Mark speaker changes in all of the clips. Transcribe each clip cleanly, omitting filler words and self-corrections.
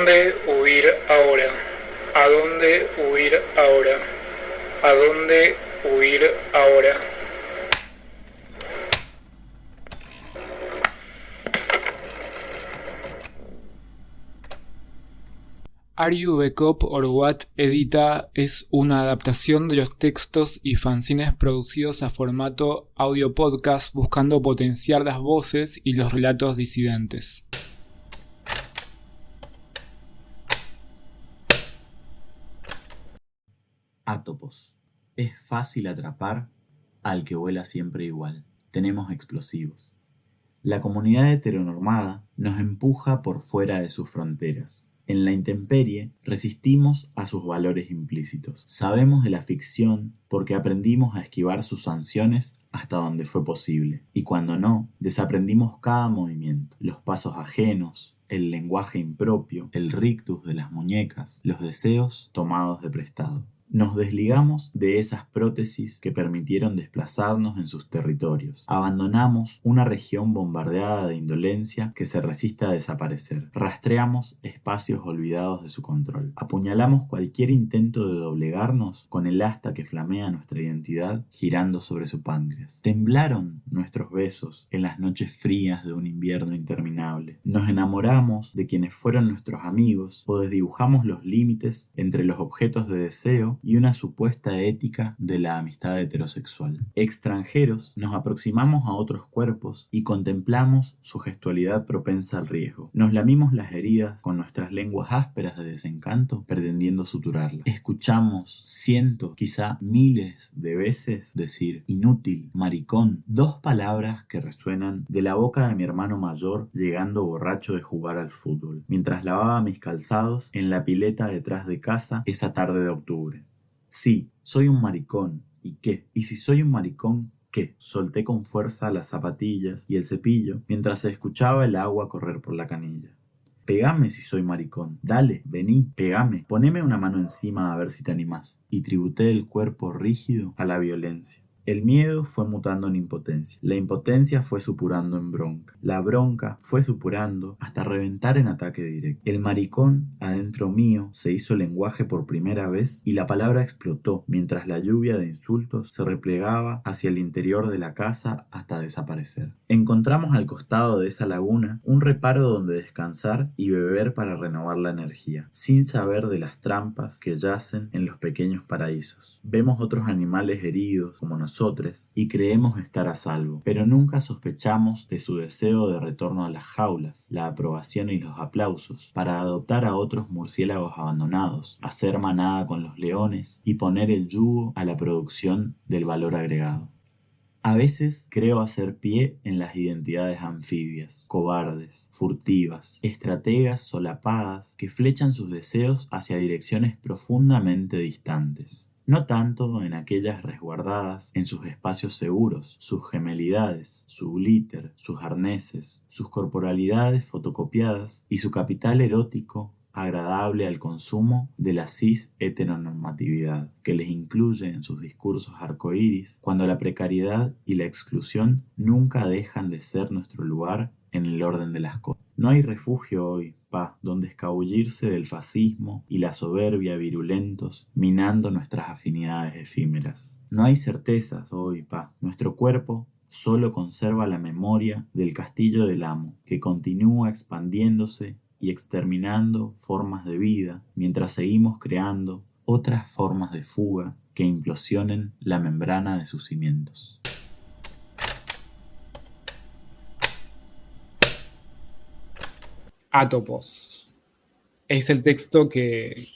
Speaker 1: dónde huir ahora? ¿A dónde huir ahora? ¿A dónde huir ahora?
Speaker 2: Are You the Cop or What Edita es una adaptación de los textos y fanzines producidos a formato audio podcast buscando potenciar las voces y los relatos disidentes.
Speaker 3: Átopos. Es fácil atrapar al que vuela siempre igual. Tenemos explosivos. La comunidad heteronormada nos empuja por fuera de sus fronteras. En la intemperie resistimos a sus valores implícitos. Sabemos de la ficción porque aprendimos a esquivar sus sanciones hasta donde fue posible. Y cuando no, desaprendimos cada movimiento, los pasos ajenos, el lenguaje impropio, el rictus de las muñecas, los deseos tomados de prestado. Nos desligamos de esas prótesis que permitieron desplazarnos en sus territorios. Abandonamos una región bombardeada de indolencia que se resiste a desaparecer. Rastreamos espacios olvidados de su control. Apuñalamos cualquier intento de doblegarnos con el asta que flamea nuestra identidad girando sobre su páncreas. Temblaron nuestros besos en las noches frías de un invierno interminable. Nos enamoramos de quienes fueron nuestros amigos o desdibujamos los límites entre los objetos de deseo y una supuesta ética de la amistad heterosexual. Extranjeros, nos aproximamos a otros cuerpos y contemplamos su gestualidad propensa al riesgo. Nos lamimos las heridas con nuestras lenguas ásperas de desencanto, pretendiendo suturarlas. Escuchamos cientos, quizá miles de veces decir inútil, maricón, dos palabras que resuenan de la boca de mi hermano mayor llegando borracho de jugar al fútbol, mientras lavaba mis calzados en la pileta detrás de casa esa tarde de octubre. Sí, soy un maricón. ¿Y qué? ¿Y si soy un maricón, qué? Solté con fuerza las zapatillas y el cepillo mientras se escuchaba el agua correr por la canilla. Pegame si soy maricón. Dale, vení, pegame. Poneme una mano encima a ver si te animás. Y tributé el cuerpo rígido a la violencia. El miedo fue mutando en impotencia. La impotencia fue supurando en bronca. La bronca fue supurando hasta reventar en ataque directo. El maricón adentro mío se hizo lenguaje por primera vez y la palabra explotó mientras la lluvia de insultos se replegaba hacia el interior de la casa hasta desaparecer. Encontramos al costado de esa laguna un reparo donde descansar y beber para renovar la energía, sin saber de las trampas que yacen en los pequeños paraísos. Vemos otros animales heridos como nosotros y creemos estar a salvo, pero nunca sospechamos de su deseo de retorno a las jaulas, la aprobación y los aplausos, para adoptar a otros murciélagos abandonados, hacer manada con los leones y poner el yugo a la producción del valor agregado. A veces creo hacer pie en las identidades anfibias, cobardes, furtivas, estrategas solapadas que flechan sus deseos hacia direcciones profundamente distantes. No tanto en aquellas resguardadas en sus espacios seguros, sus gemelidades, su glitter, sus arneses, sus corporalidades fotocopiadas y su capital erótico agradable al consumo de la cis heteronormatividad, que les incluye en sus discursos arcoíris, cuando la precariedad y la exclusión nunca dejan de ser nuestro lugar en el orden de las cosas. No hay refugio hoy, donde escabullirse del fascismo y la soberbia virulentos, minando nuestras afinidades efímeras. No hay certezas hoy, nuestro cuerpo solo conserva la memoria del castillo del amo, que continúa expandiéndose y exterminando formas de vida, mientras seguimos creando otras formas de fuga que implosionen la membrana de sus cimientos.
Speaker 2: Átopos. Es el texto que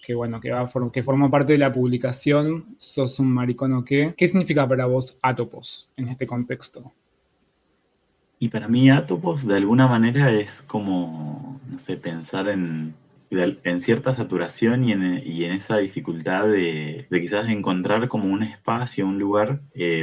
Speaker 2: forma parte de la publicación ¿Sos un maricón o qué? ¿Qué significa para vos átopos en este contexto?
Speaker 3: Y para mí Átopos de alguna manera es como, no sé, pensar en cierta saturación y en esa dificultad de quizás encontrar como un espacio, un lugar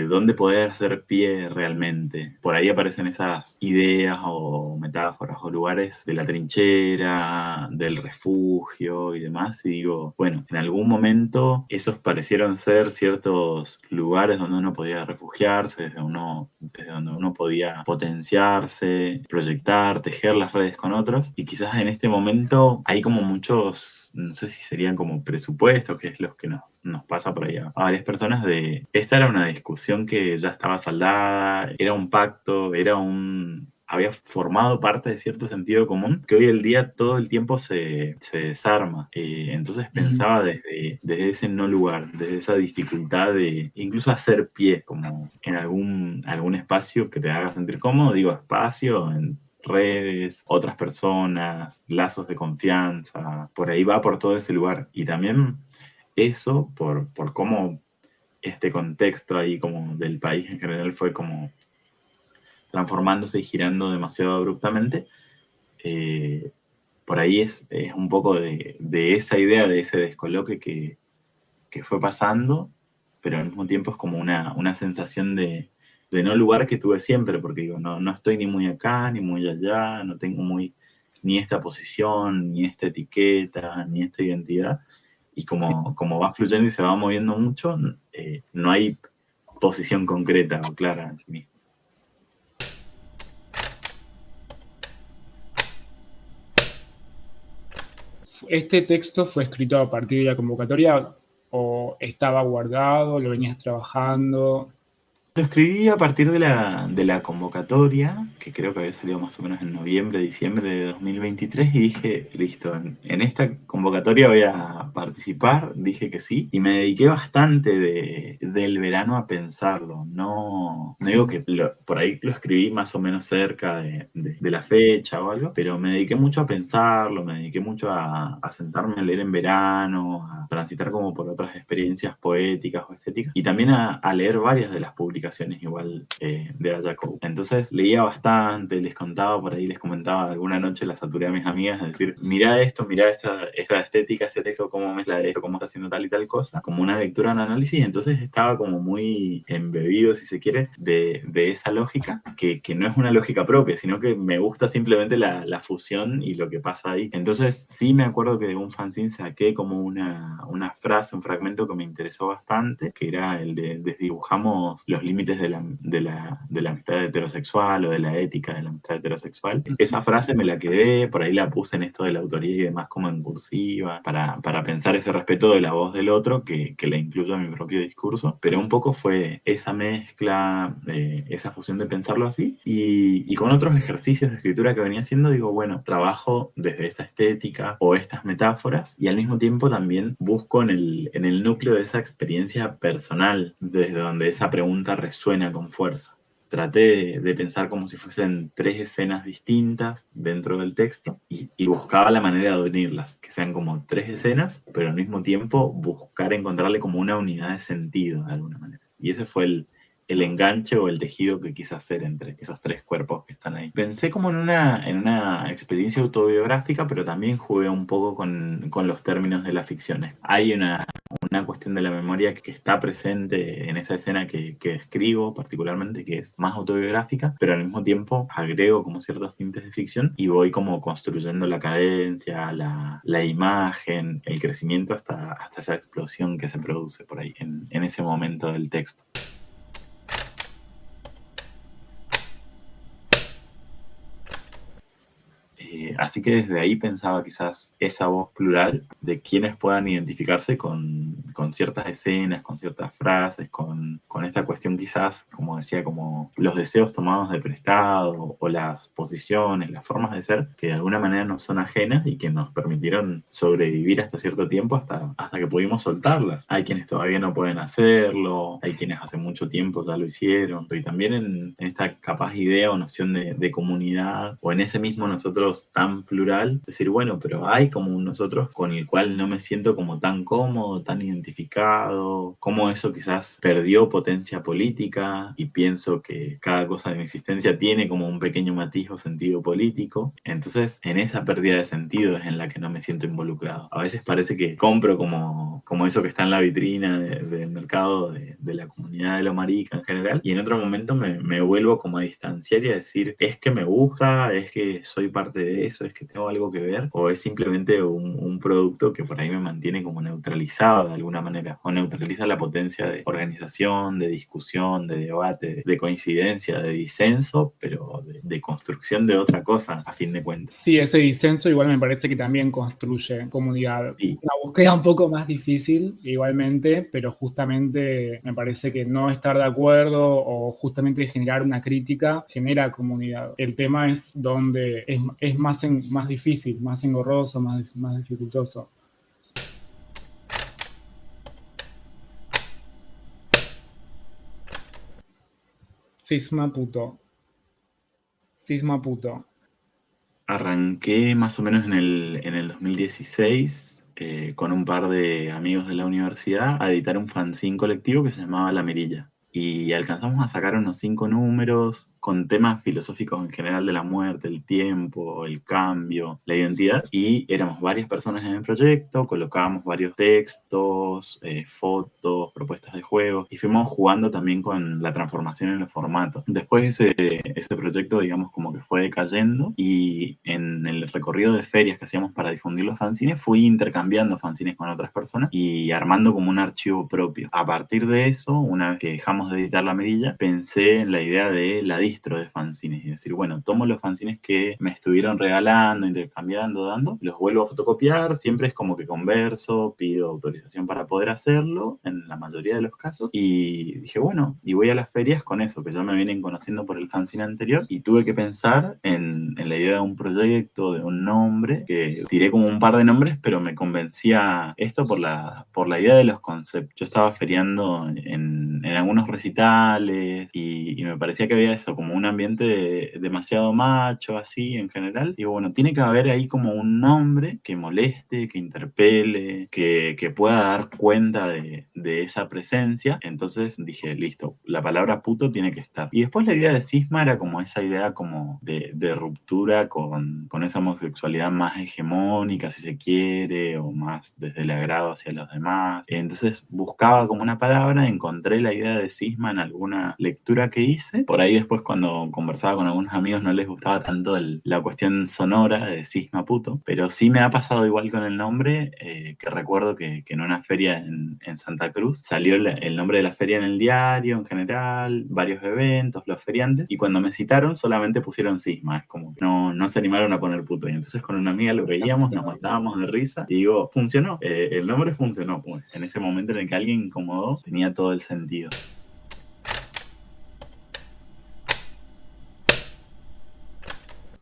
Speaker 3: donde poder hacer pie realmente. Por ahí aparecen esas ideas o metáforas o lugares de la trinchera, del refugio y demás. Y digo, bueno, en algún momento esos parecieron ser ciertos lugares donde uno podía refugiarse, donde uno desde donde uno podía potenciarse, proyectar, tejer las redes con otros. Y quizás en este momento hay como muchos, no sé si serían como presupuestos, que es lo que nos pasa por ahí a varias personas, de esta era una discusión que ya estaba saldada, era un pacto, había formado parte de cierto sentido común que hoy el día todo el tiempo se desarma. Entonces pensaba desde ese no lugar, desde esa dificultad de incluso hacer pie, como en algún espacio que te haga sentir cómodo, digo espacio, en redes, otras personas, lazos de confianza, por ahí va por todo ese lugar. Y también eso, por cómo este contexto ahí como del país en general fue como transformándose y girando demasiado abruptamente, por ahí es un poco de esa idea, de ese descoloque que fue pasando, pero al mismo tiempo es como una sensación de no lugar que tuve siempre, porque digo, no estoy ni muy acá, ni muy allá, no tengo ni esta posición, ni esta etiqueta, ni esta identidad, y como va fluyendo y se va moviendo mucho, no hay posición concreta o clara en sí mismo.
Speaker 2: ¿Este texto fue escrito a partir de la convocatoria o estaba guardado, lo venías trabajando?
Speaker 3: Lo escribí a partir de la convocatoria, que creo que había salido más o menos en noviembre, diciembre de 2023, y dije, listo, en esta convocatoria voy a participar, dije que sí, y me dediqué bastante del verano a pensarlo. No digo que por ahí lo escribí más o menos cerca de la fecha o algo, pero me dediqué mucho a pensarlo, me dediqué mucho a sentarme a leer en verano, a transitar como por otras experiencias poéticas o estéticas, y también a leer varias de las publicaciones igual de Ayaco. Entonces leía bastante, les contaba por ahí, les comentaba, alguna noche la saturé a mis amigas, es decir, mirá esto, mirá esta estética, este texto, cómo mezcla esto, cómo está haciendo tal y tal cosa, como una lectura, un análisis. Entonces estaba como muy embebido, si se quiere, de esa lógica, que no es una lógica propia, sino que me gusta simplemente la fusión y lo que pasa ahí. Entonces sí me acuerdo que de un fanzine saqué como una frase, un fragmento que me interesó bastante, que era el de desdibujamos los límites de la amistad heterosexual o de la ética de la amistad heterosexual. Esa frase me la quedé, por ahí la puse en esto de la autoría y demás como en cursiva, para pensar ese respeto de la voz del otro que la incluyo en mi propio discurso, pero un poco fue esa mezcla, esa fusión de pensarlo así, y con otros ejercicios de escritura que venía haciendo, digo, bueno, trabajo desde esta estética o estas metáforas, y al mismo tiempo también busco en el núcleo de esa experiencia personal, desde donde esa pregunta resuena con fuerza. Traté de pensar como si fuesen tres escenas distintas dentro del texto y buscaba la manera de unirlas, que sean como tres escenas, pero al mismo tiempo buscar encontrarle como una unidad de sentido de alguna manera. Y ese fue el enganche o el tejido que quise hacer entre esos tres cuerpos que están ahí. Pensé como en una experiencia autobiográfica, pero también jugué un poco con los términos de las ficciones. Hay una cuestión de la memoria que está presente en esa escena que escribo particularmente, que es más autobiográfica, pero al mismo tiempo agrego como ciertos tintes de ficción y voy como construyendo la cadencia, la imagen, el crecimiento hasta esa explosión que se produce por ahí en ese momento del texto. Así que desde ahí pensaba quizás esa voz plural de quienes puedan identificarse con ciertas escenas, con ciertas frases, con esta cuestión quizás, como decía, como los deseos tomados de prestado o las posiciones, las formas de ser que de alguna manera nos son ajenas y que nos permitieron sobrevivir hasta cierto tiempo, hasta que pudimos soltarlas. Hay quienes todavía no pueden hacerlo, hay quienes hace mucho tiempo ya lo hicieron, y también en esta capaz idea o noción de comunidad, o en ese mismo nosotros tan plural, decir, bueno, pero hay como un nosotros con el cual no me siento como tan cómodo, tan identificado, como eso quizás perdió potencia política y pienso que cada cosa de mi existencia tiene como un pequeño matiz o sentido político. Entonces, en esa pérdida de sentido es en la que no me siento involucrado. A veces parece que compro como eso que está en la vitrina del mercado de la comunidad de lo marica en general, y en otro momento me vuelvo como a distanciar y a decir, es que me gusta, es que soy parte de eso? ¿Es que tengo algo que ver? ¿O es simplemente un producto que por ahí me mantiene como neutralizado de alguna manera? ¿O neutraliza la potencia de organización, de discusión, de debate, de coincidencia, de disenso, pero de construcción de otra cosa, a fin de cuentas?
Speaker 2: Sí, ese disenso igual me parece que también construye comunidad.
Speaker 3: Sí.
Speaker 2: Una búsqueda un poco más difícil, igualmente, pero justamente me parece que no estar de acuerdo o justamente generar una crítica genera comunidad. El tema es donde es más, más difícil, más engorroso, más dificultoso. Cisma puto. Cisma puto.
Speaker 3: Arranqué más o menos en el 2016 con un par de amigos de la universidad a editar un fanzine colectivo que se llamaba La Mirilla. Y alcanzamos a sacar unos 5 números con temas filosóficos en general de la muerte, el tiempo, el cambio, la identidad. Y éramos varias personas en el proyecto, colocábamos varios textos, fotos, propuestas de juegos y fuimos jugando también con la transformación en los formatos. Después ese proyecto, digamos, como que fue decayendo y en el recorrido de ferias que hacíamos para difundir los fanzines fui intercambiando fanzines con otras personas y armando como un archivo propio. A partir de eso, una vez que dejamos de editar La Mirilla, pensé en la idea de la distro de fanzines y decir, bueno, tomo los fanzines que me estuvieron regalando, intercambiando, dando, los vuelvo a fotocopiar, siempre es como que converso, pido autorización para poder hacerlo, en la mayoría de los casos, y dije, bueno, y voy a las ferias con eso, que ya me vienen conociendo por el fanzine anterior, y tuve que pensar en la idea de un proyecto, de un nombre, que tiré como un par de nombres, pero me convencía esto por la idea de los conceptos. Yo estaba feriando en algunos recitales y me parecía que había eso, como un ambiente demasiado macho, así en general. Y bueno, tiene que haber ahí como un nombre que moleste, que interpele, que pueda dar cuenta de esa presencia. Entonces dije, listo, la palabra puto tiene que estar. Y después la idea de cisma era como esa idea como de ruptura con esa homosexualidad más hegemónica, si se quiere, o más desde el agrado hacia los demás. Entonces buscaba como una palabra, encontré la idea de cisma en alguna lectura que hice. Por ahí después cuando conversaba con algunos amigos no les gustaba tanto la cuestión sonora de cisma puto, pero sí me ha pasado igual con el nombre, que recuerdo que en una feria en Santa Cruz salió el nombre de la feria en el diario en general, varios eventos, los feriantes, y cuando me citaron solamente pusieron cisma, es como que no se animaron a poner puto, y entonces con una amiga lo veíamos, nos matábamos de risa, y digo, funcionó, el nombre funcionó, pues, en ese momento en el que alguien incomodó, tenía todo el sentido.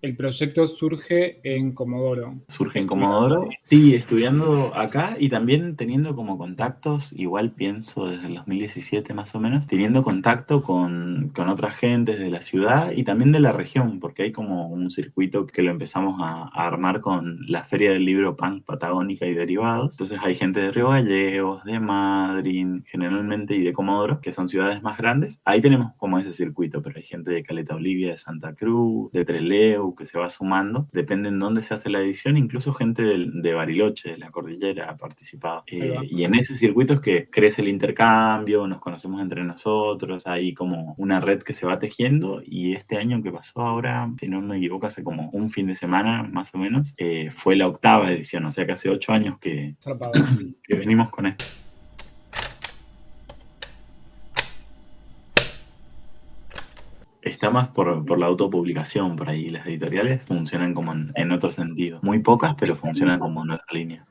Speaker 2: El proyecto surge en Comodoro.
Speaker 3: Surge en Comodoro, sí, estudiando acá y también teniendo como contactos, igual pienso desde el 2017 más o menos, teniendo contacto con otras gentes de la ciudad y también de la región, porque hay como un circuito que lo empezamos a armar con la Feria del Libro Punk Patagónica y derivados. Entonces hay gente de Río Gallegos, de Madryn, generalmente, y de Comodoro, que son ciudades más grandes. Ahí tenemos como ese circuito, pero hay gente de Caleta Olivia, de Santa Cruz, de Trelew, que se va sumando, depende en dónde se hace la edición, incluso gente de Bariloche, de la cordillera, ha participado. Y en ese circuito es que crece el intercambio, nos conocemos entre nosotros, hay como una red que se va tejiendo, y este año que pasó ahora, si no me equivoco, hace como un fin de semana más o menos, fue la 8ª edición, o sea que hace 8 años que venimos con esto. Está más por la autopublicación por ahí. Las editoriales funcionan como en otro sentido. Muy pocas, pero funcionan como en otra línea.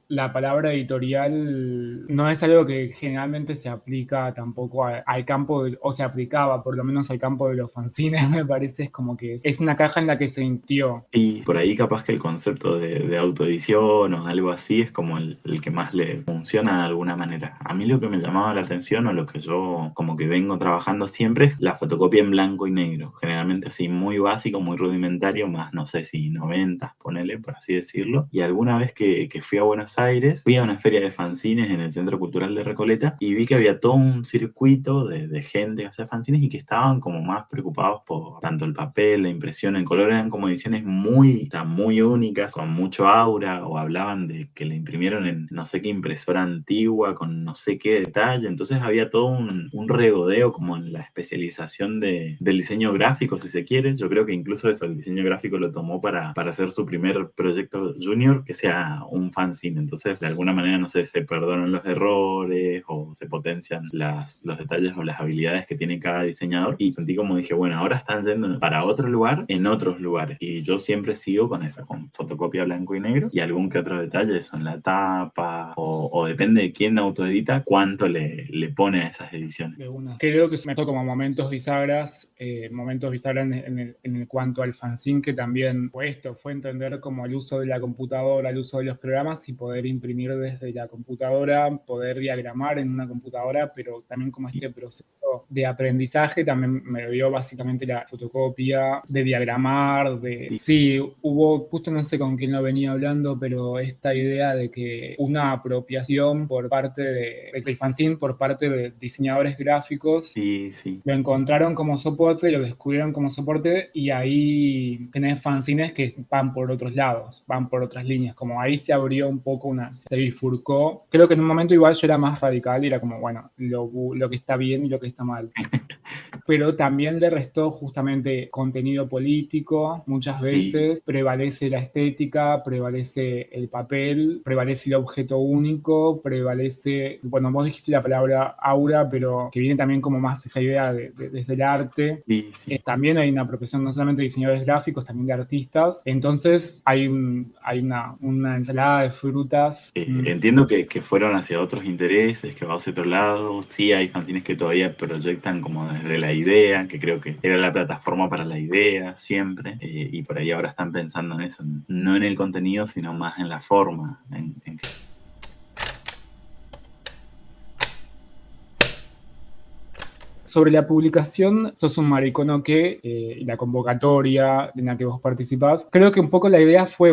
Speaker 2: La palabra editorial no es algo que generalmente se aplica tampoco al campo, o se aplicaba por lo menos al campo de los fanzines, me parece, es como que es una caja en la que se sintió.
Speaker 3: Y por ahí capaz que el concepto de autoedición o algo así es como el que más le funciona de alguna manera. A mí lo que me llamaba la atención o lo que yo como que vengo trabajando siempre es la fotocopia en blanco y negro. Generalmente así muy básico, muy rudimentario, más no sé si 90, ponele, por así decirlo. Y alguna vez que fui a Buenos Aires, fui a una feria de fanzines en el Centro Cultural de Recoleta y vi que había todo un circuito de gente que hacía fanzines y que estaban como más preocupados por tanto el papel, la impresión, el color, eran como ediciones muy, o sea, muy únicas, con mucho aura, o hablaban de que le imprimieron en no sé qué impresora antigua, con no sé qué detalle. Entonces había todo un regodeo como en la especialización del diseño gráfico, si se quiere. Yo creo que incluso eso, el diseño gráfico lo tomó para hacer su primer proyecto junior, que sea un fanzine. Entonces, de alguna manera, no sé, se perdonan los errores o se potencian los detalles o las habilidades que tiene cada diseñador. Y sentí como dije, bueno, ahora están yendo para otro lugar en otros lugares. Y yo siempre sigo con esa, con fotocopia blanco y negro y algún que otro detalle, eso en la tapa, o depende de quién autoedita, cuánto le pone a esas ediciones.
Speaker 2: De una. Creo que se me tocó como momentos bisagras en el cuanto al fanzine, que también fue entender como el uso de la computadora, el uso de los programas y poder imprimir desde la computadora, poder diagramar en una computadora, pero también como este proceso de aprendizaje también me dio básicamente la fotocopia, de diagramar, Sí, hubo, justo no sé con quién lo venía hablando, pero esta idea de que una apropiación por parte del fanzine, por parte de diseñadores gráficos,
Speaker 3: Sí, sí.
Speaker 2: lo encontraron como soporte, lo descubrieron como soporte y ahí tenés fanzines que van por otros lados, van por otras líneas, como ahí se abrió un poco se bifurcó. Creo que en un momento igual yo era más radical y era como, bueno, lo que está bien y lo que está mal. Pero también le restó justamente contenido político, muchas veces
Speaker 3: Sí.
Speaker 2: prevalece la estética, prevalece el papel, prevalece el objeto único, prevalece, bueno, vos dijiste la palabra aura, pero que viene también como más esa idea desde el arte.
Speaker 3: Sí, sí.
Speaker 2: También hay una apropiación no solamente de diseñadores gráficos, también de artistas. Entonces hay una ensalada de frutas.
Speaker 3: Entiendo que fueron hacia otros intereses, que va hacia otro lado. Sí, hay fanzines que todavía proyectan como desde la idea, que creo que era la plataforma para la idea siempre, y por ahí ahora están pensando en eso, no en el contenido, sino más en la forma.
Speaker 2: Sobre la publicación, sos un maricono que, la convocatoria en la que vos participás, creo que un poco la idea fue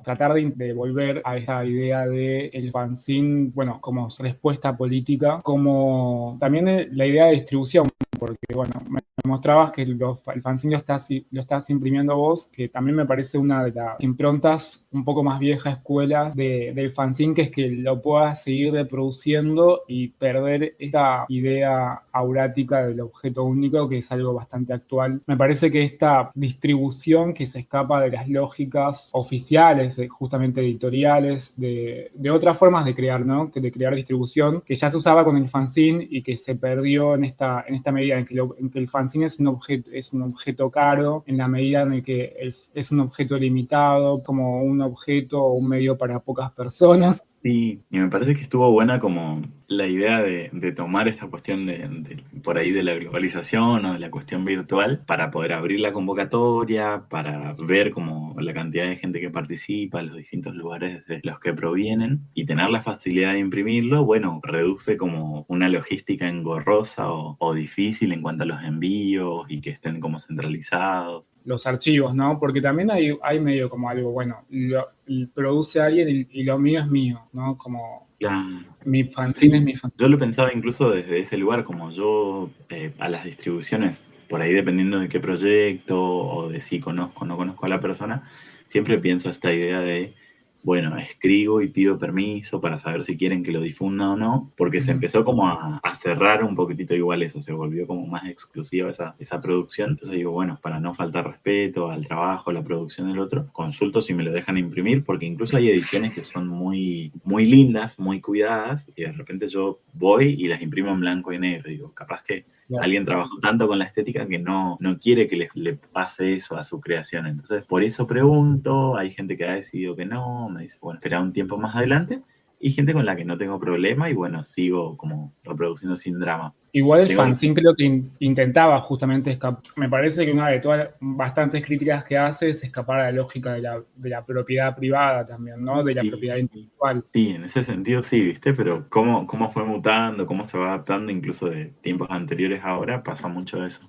Speaker 2: tratar de volver a esta idea de el fanzine, bueno, como respuesta política, como también la idea de distribución, porque, bueno, me mostrabas que el fanzine lo estás imprimiendo vos, que también me parece una de las improntas un poco más vieja escuela del fanzine, que es que lo puedas seguir reproduciendo y perder esta idea aurática del objeto único, que es algo bastante actual. Me parece que esta distribución que se escapa de las lógicas oficiales, justamente editoriales, de otras formas de crear, ¿no? De crear distribución, que ya se usaba con el fanzine y que se perdió en esta medida en que el fanzine es un objeto caro, en la medida en que es un objeto limitado, como un objeto o un medio para pocas personas.
Speaker 3: Sí, y me parece que estuvo buena como la idea de tomar esta cuestión por ahí de la globalización o de la cuestión virtual para poder abrir la convocatoria, para ver como la cantidad de gente que participa, los distintos lugares de los que provienen y tener la facilidad de imprimirlo, bueno, reduce como una logística engorrosa o difícil en cuanto a los envíos y que estén como centralizados.
Speaker 2: Los archivos, ¿no? Porque también hay medio como algo, bueno, lo produce alguien y lo mío es mío, ¿no? Como
Speaker 3: Claro.
Speaker 2: mi fanzine es
Speaker 3: Sí,
Speaker 2: mi fanzine.
Speaker 3: yo lo pensaba incluso desde ese lugar, como yo a las distribuciones, por ahí dependiendo de qué proyecto o de si conozco o no conozco a la persona, siempre pienso esta idea de, bueno, escribo y pido permiso para saber si quieren que lo difunda o no, porque se empezó como a cerrar un poquitito igual eso, se volvió como más exclusiva esa producción. Entonces digo, bueno, para no faltar respeto al trabajo, a la producción del otro, consulto si me lo dejan imprimir, porque incluso hay ediciones que son muy, muy lindas, muy cuidadas, y de repente yo voy y las imprimo en blanco y negro. Digo, capaz que alguien trabajó tanto con la estética que no quiere que le pase eso a su creación. Entonces, por eso pregunto, hay gente que ha decidido que no, me dice, bueno, espera un tiempo más adelante, y gente con la que no tengo problema y bueno, sigo como reproduciendo sin drama.
Speaker 2: Igual el
Speaker 3: Tengo
Speaker 2: fanzine creo que intentaba justamente escapar. Me parece que una de todas bastantes críticas que hace es escapar a la lógica de la propiedad privada también, ¿no? De la propiedad
Speaker 3: sí,
Speaker 2: intelectual.
Speaker 3: sí, en ese sentido sí, ¿viste? Pero cómo fue mutando, cómo se va adaptando incluso de tiempos anteriores a ahora, pasa mucho eso.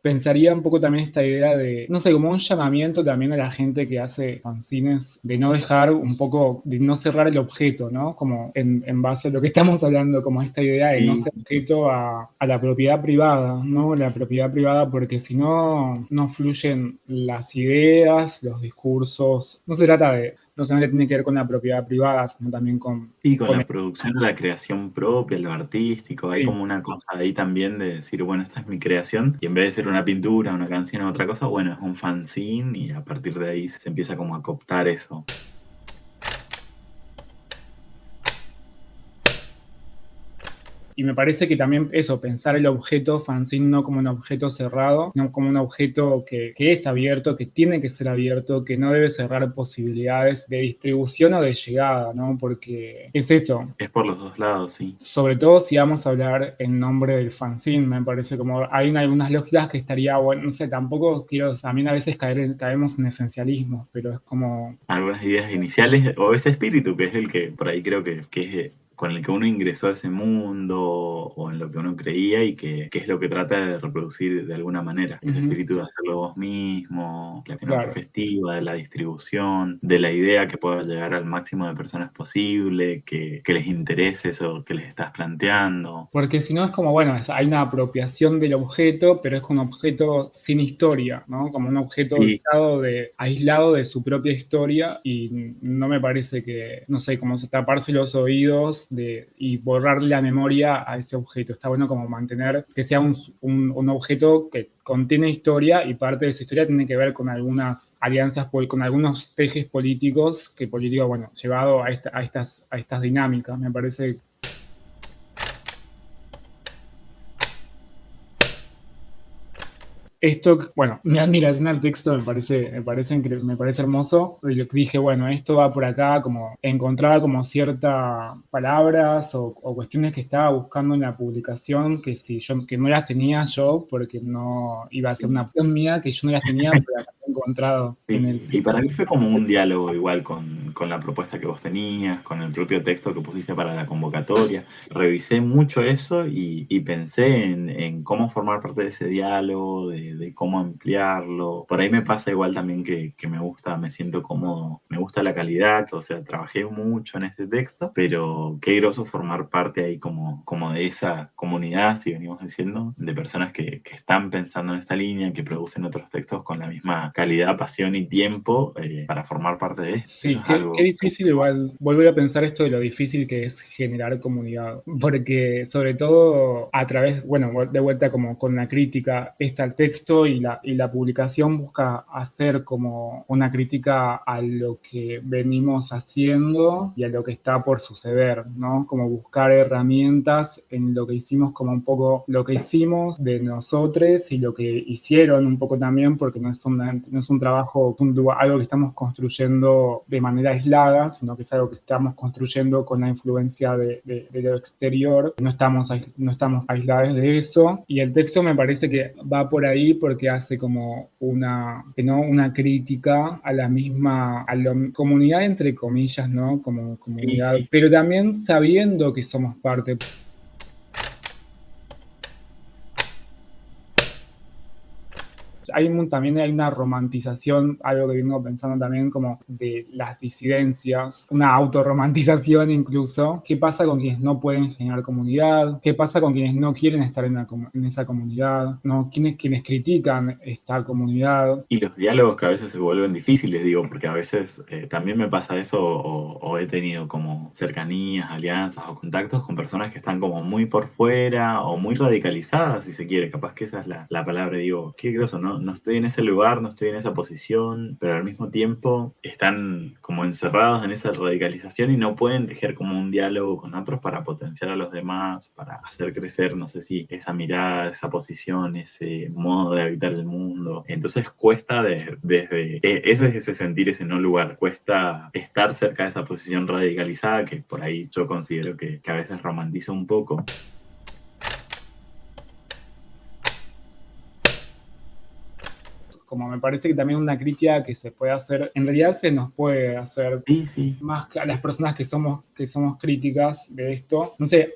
Speaker 2: pensaría un poco también esta idea de, no sé, como un llamamiento también a la gente que hace fanzines, de no dejar un poco, de no cerrar el objeto, ¿no? Como en base a lo que estamos hablando, como esta idea de no
Speaker 3: Sí,
Speaker 2: ser objeto a la propiedad privada, ¿no? La propiedad privada, porque si no, no fluyen las ideas, los discursos. No se trata de, no solamente tiene que ver con la propiedad privada, sino también
Speaker 3: sí, con
Speaker 2: con
Speaker 3: la producción de la creación propia, lo artístico, hay
Speaker 2: sí.
Speaker 3: como una cosa ahí también de decir, bueno, esta es mi creación, y en vez de ser una pintura, una canción o otra cosa, bueno, es un fanzine, y a partir de ahí se empieza como a cooptar eso.
Speaker 2: Y me parece que también eso, pensar el objeto fanzine no como un objeto cerrado, no como un objeto que es abierto, que tiene que ser abierto, que no debe cerrar posibilidades de distribución o de llegada, ¿no? Porque es eso.
Speaker 3: Es por los dos lados, sí.
Speaker 2: Sobre todo si vamos a hablar en nombre del fanzine, me parece como hay algunas lógicas que estaría bueno, no sé, tampoco quiero, también a veces caemos en esencialismo, pero es como,
Speaker 3: Algunas ideas iniciales o ese espíritu que es el que por ahí creo que es con el que uno ingresó a ese mundo o en lo que uno creía y que es lo que trata de reproducir de alguna manera. Ese
Speaker 2: ujú,
Speaker 3: espíritu de hacerlo vos mismo, la acción
Speaker 2: claro.
Speaker 3: autogestiva, de la distribución, de la idea que pueda llegar al máximo de personas posible, que les interese eso que les estás planteando.
Speaker 2: Porque si no es como, bueno, hay una apropiación del objeto, pero es como un objeto sin historia, ¿no? Como un objeto
Speaker 3: Sí,
Speaker 2: aislado de su propia historia y no me parece que, no sé, como taparse los oídos y borrarle la memoria a ese objeto. Está bueno como mantener, que sea un objeto que contiene historia y parte de esa historia tiene que ver con algunas alianzas, con algunos tejes políticos, bueno, llevado a estas dinámicas, me parece. Esto, bueno, mi admiración al texto me parece hermoso. Y lo que dije, bueno, esto va por acá, como encontraba como ciertas palabras o cuestiones que estaba buscando en la publicación que no las tenía yo, porque no iba a ser una opción mía, que yo no las tenía, pero las había encontrado en el
Speaker 3: sí, y para mí fue como un diálogo igual con la propuesta que vos tenías, con el propio texto que pusiste para la convocatoria. Revisé mucho eso y pensé en cómo formar parte de ese diálogo, de cómo ampliarlo. Por ahí me pasa igual también que me gusta, me siento cómodo, me gusta la calidad, o sea, trabajé mucho en este texto, pero qué groso formar parte ahí como de esa comunidad, si venimos diciendo, de personas que están pensando en esta línea, que producen otros textos con la misma calidad, pasión y tiempo para formar parte de esto. Eso
Speaker 2: Sí,
Speaker 3: es
Speaker 2: qué
Speaker 3: algo que
Speaker 2: difícil igual, volver a pensar esto de lo difícil que es generar comunidad, porque sobre todo a través, bueno, de vuelta como con la crítica, está el texto y la publicación busca hacer como una crítica a lo que venimos haciendo y a lo que está por suceder, ¿no? Como buscar herramientas en lo que hicimos, como un poco lo que hicimos de nosotros y lo que hicieron un poco también, porque no es un trabajo, algo que estamos construyendo de manera aislada, sino que es algo que estamos construyendo con la influencia de lo exterior. No estamos aislados de eso. Y el texto me parece que va por ahí porque hace como ¿no? Una crítica a la misma, a la comunidad entre comillas, ¿no? Como
Speaker 3: sí,
Speaker 2: comunidad,
Speaker 3: sí.
Speaker 2: pero también sabiendo que somos parte. También hay una romantización, algo que vengo pensando también como de las disidencias, una autorromantización incluso. ¿Qué pasa con quienes no pueden generar comunidad? ¿Qué pasa con quienes no quieren estar en esa comunidad? ¿No? Quienes critican esta comunidad?
Speaker 3: Y los diálogos que a veces se vuelven difíciles, digo, porque a veces también me pasa eso o he tenido como cercanías, alianzas o contactos con personas que están como muy por fuera o muy radicalizadas, si se quiere. Capaz que esa es la palabra, digo, qué groso, ¿no? No estoy en ese lugar, no estoy en esa posición, pero al mismo tiempo están como encerrados en esa radicalización y no pueden tejer como un diálogo con otros para potenciar a los demás, para hacer crecer, no sé si esa mirada, esa posición, ese modo de habitar el mundo. Entonces cuesta ese es ese sentir, ese no lugar, cuesta estar cerca de esa posición radicalizada que por ahí yo considero que a veces romantiza un poco.
Speaker 2: Como me parece que también una crítica que se puede hacer, en realidad se nos puede hacer
Speaker 3: Sí, sí.
Speaker 2: más que a las personas que somos críticas de esto. No sé,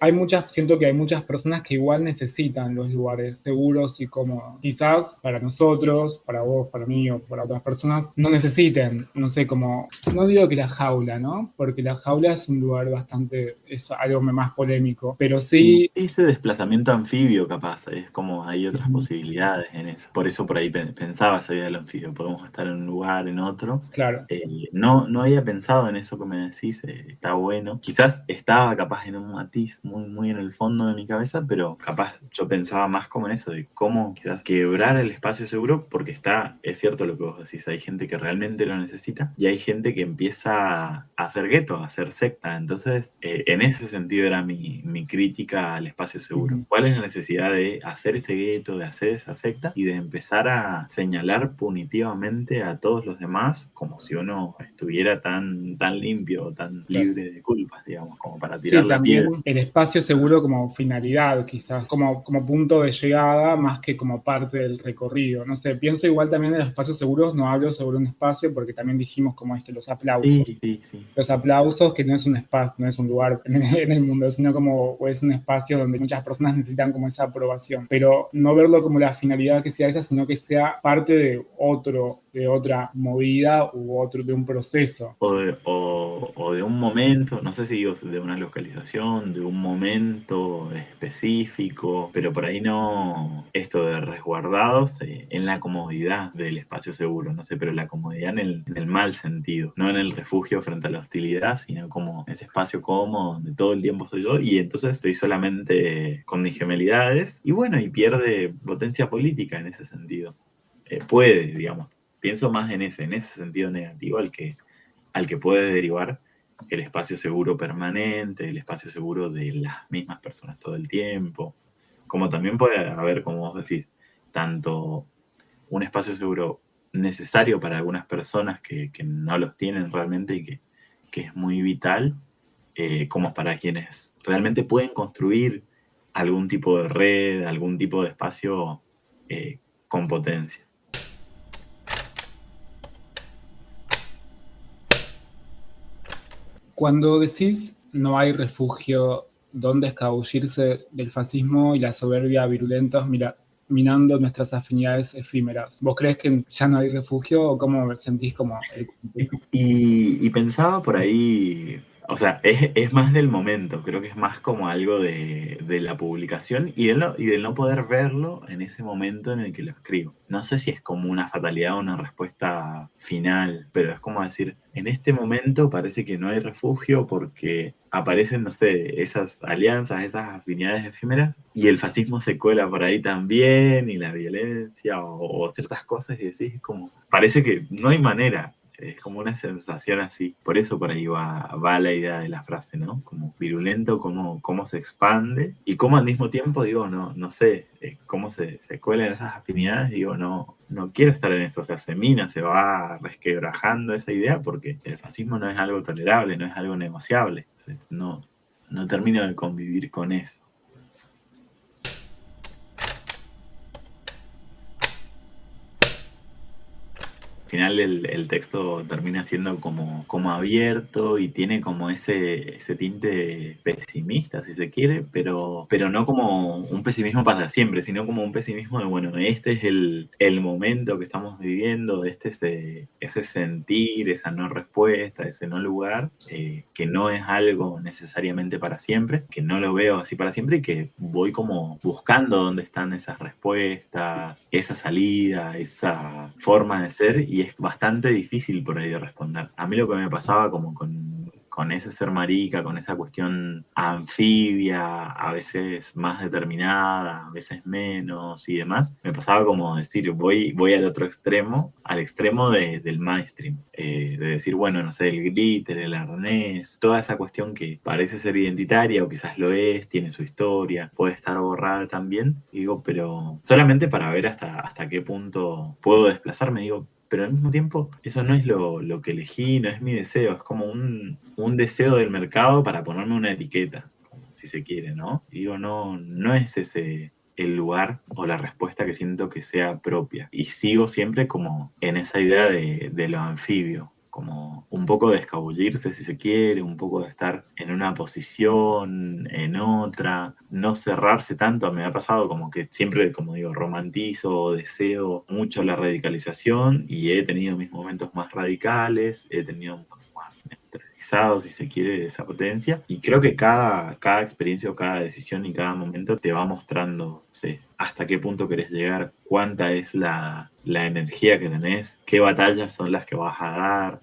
Speaker 2: siento que hay muchas personas que igual necesitan los lugares seguros y cómodos. Quizás para nosotros, para vos, para mí o para otras personas, no necesiten, no sé, como, no digo que la jaula, ¿no? Porque la jaula es un lugar bastante, es algo más polémico, pero
Speaker 3: Y
Speaker 2: sí,
Speaker 3: ese desplazamiento anfibio capaz, es como hay otras posibilidades en eso. Por eso por ahí pensaba esa idea del anfibio, podemos estar en un lugar, en otro.
Speaker 2: claro.
Speaker 3: No había pensado en eso que me decís, está bueno. Quizás estaba capaz en un matiz muy, muy en el fondo de mi cabeza, pero capaz yo pensaba más como en eso, de cómo quizás quebrar el espacio seguro, porque es cierto lo que vos decís, hay gente que realmente lo necesita y hay gente que empieza a hacer gueto, a hacer secta. Entonces, en ese sentido era mi crítica al espacio seguro.
Speaker 2: Ujú.
Speaker 3: ¿Cuál es la necesidad de hacer ese gueto, de hacer esa secta y de empezar a señalar punitivamente a todos los demás como si uno estuviera tan limpio, tan
Speaker 2: Claro.
Speaker 3: libre de culpas, digamos, como para tirar
Speaker 2: Sí,
Speaker 3: la piedra?
Speaker 2: también el espacio seguro como finalidad, quizás, como punto de llegada más que como parte del recorrido. No sé, pienso igual también en los espacios seguros, no hablo sobre un espacio porque también dijimos como los aplausos.
Speaker 3: Sí, sí, sí.
Speaker 2: Los aplausos, que no es un espacio, no es un lugar en el mundo, sino como es un espacio donde muchas personas necesitan como esa aprobación. Pero no verlo como la finalidad que sea esa, sino que sea parte de otra movida de un proceso.
Speaker 3: O de un momento, no sé si digo de una localización, de un momento específico, pero por ahí no esto de resguardados en la comodidad del espacio seguro, no sé, pero la comodidad en el mal sentido, no en el refugio frente a la hostilidad, sino como ese espacio cómodo donde todo el tiempo soy yo y entonces estoy solamente con mis gemelidades y bueno, y pierde potencia política en ese sentido. Puede, digamos, pienso más en ese sentido negativo al que puede derivar el espacio seguro permanente, el espacio seguro de las mismas personas todo el tiempo, como también puede haber, como vos decís, tanto un espacio seguro necesario para algunas personas que no los tienen realmente y que es muy vital, como para quienes realmente pueden construir algún tipo de red, algún tipo de espacio con potencia.
Speaker 2: Cuando decís no hay refugio donde escabullirse del fascismo y la soberbia virulentos, mira, minando nuestras afinidades efímeras. ¿Vos crees que ya no hay refugio o cómo sentís como el contexto?
Speaker 3: Y pensaba por ahí, o sea, es más del momento, creo que es más como algo de la publicación y del no poder verlo en ese momento en el que lo escribo. No sé si es como una fatalidad o una respuesta final, pero es como decir, en este momento parece que no hay refugio porque aparecen, no sé, esas alianzas, esas afinidades efímeras y el fascismo se cuela por ahí también y la violencia o ciertas cosas y decís como, parece que no hay manera. Es como una sensación así. Por eso por ahí va la idea de la frase, ¿no? Como virulento, cómo se expande y cómo al mismo tiempo, digo, no sé, cómo se cuelan esas afinidades, digo, no quiero estar en eso. O sea, se mina, se va resquebrajando esa idea porque el fascismo no es algo tolerable, no es algo negociable. Entonces, no termino de convivir con eso. Al final el texto termina siendo como abierto y tiene como ese tinte pesimista, si se quiere, pero no como un pesimismo para siempre, sino como un pesimismo de, bueno, este es el momento que estamos viviendo, este es ese sentir, esa no respuesta, ese no lugar, que no es algo necesariamente para siempre, que no lo veo así para siempre y que voy como buscando dónde están esas respuestas, esa salida, esa forma de ser y es bastante difícil por ahí de responder. A mí lo que me pasaba como con ese ser marica, con esa cuestión anfibia, a veces más determinada, a veces menos y demás, me pasaba como decir, voy al otro extremo, al extremo del mainstream, de decir, bueno, no sé, el glitter, el arnés, toda esa cuestión que parece ser identitaria o quizás lo es, tiene su historia, puede estar borrada también, y digo, pero solamente para ver hasta qué punto puedo desplazarme, digo, pero al mismo tiempo eso no es lo que elegí, no es mi deseo, es como un deseo del mercado para ponerme una etiqueta, si se quiere, ¿no? Y digo, no es el lugar o la respuesta que siento que sea propia. Y sigo siempre como en esa idea de lo anfibio, como un poco de escabullirse si se quiere, un poco de estar en una posición, en otra, no cerrarse tanto. Me ha pasado como que siempre, como digo, romantizo o deseo mucho la radicalización y he tenido mis momentos más radicales, he tenido momentos más neutralizados, si se quiere, de esa potencia. Y creo que cada experiencia o cada decisión y cada momento te va mostrando, no sé, hasta qué punto querés llegar, cuánta es la energía que tenés, qué batallas son las que vas a dar.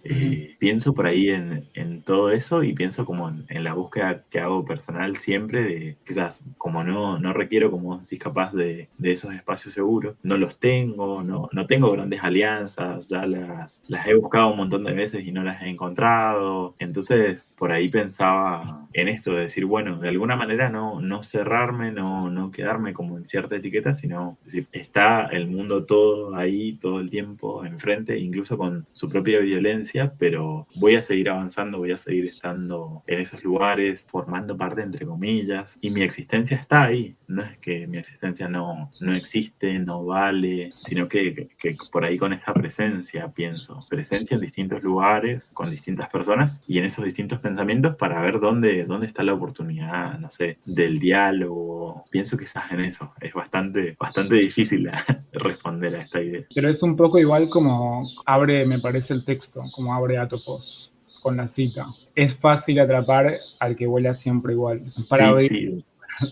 Speaker 3: Pienso por ahí en todo eso y pienso como en la búsqueda que hago personal siempre de, quizás como no requiero, como decís, capaz de esos espacios seguros, no los tengo, no tengo grandes alianzas, ya las he buscado un montón de veces y no las he encontrado. Entonces por ahí pensaba en esto de decir, bueno, de alguna manera no cerrarme, no quedarme como en cierta etiqueta, sino decir, está el mundo todo ahí, todo el tiempo enfrente, incluso con su propia violencia, pero voy a seguir avanzando, voy a seguir estando en esos lugares, formando parte, entre comillas, y mi existencia está ahí. No es que mi existencia no existe, no vale, sino que por ahí con esa presencia, pienso, presencia en distintos lugares, con distintas personas y en esos distintos pensamientos para ver dónde está la oportunidad, no sé, del diálogo. Pienso quizás en eso. Es bastante difícil responder a esta idea.
Speaker 2: Pero es un poco igual como abre, me parece, el texto, como abre Atopos con la cita. Es fácil atrapar al que vuela siempre igual. Para
Speaker 3: Sí,
Speaker 2: abrir,
Speaker 3: sí,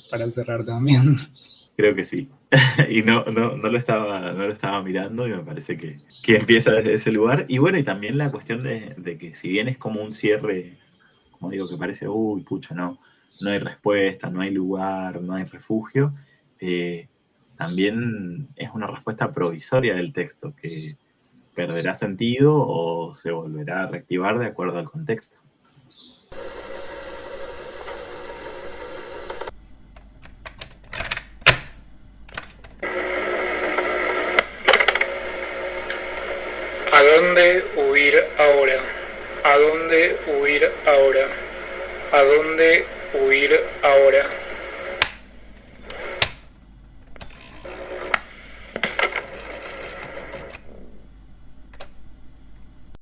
Speaker 2: para cerrar también.
Speaker 3: creo que sí. Y no lo estaba mirando y me parece que empieza desde ese lugar. Y bueno, y también la cuestión de que si bien es como un cierre, como digo, que parece, uy, pucha, no hay respuesta, no hay lugar, no hay refugio, eh, también es una respuesta provisoria del texto que perderá sentido o se volverá a reactivar de acuerdo al contexto.
Speaker 1: ¿A dónde huir ahora? ¿A dónde huir ahora? ¿A dónde huir ahora?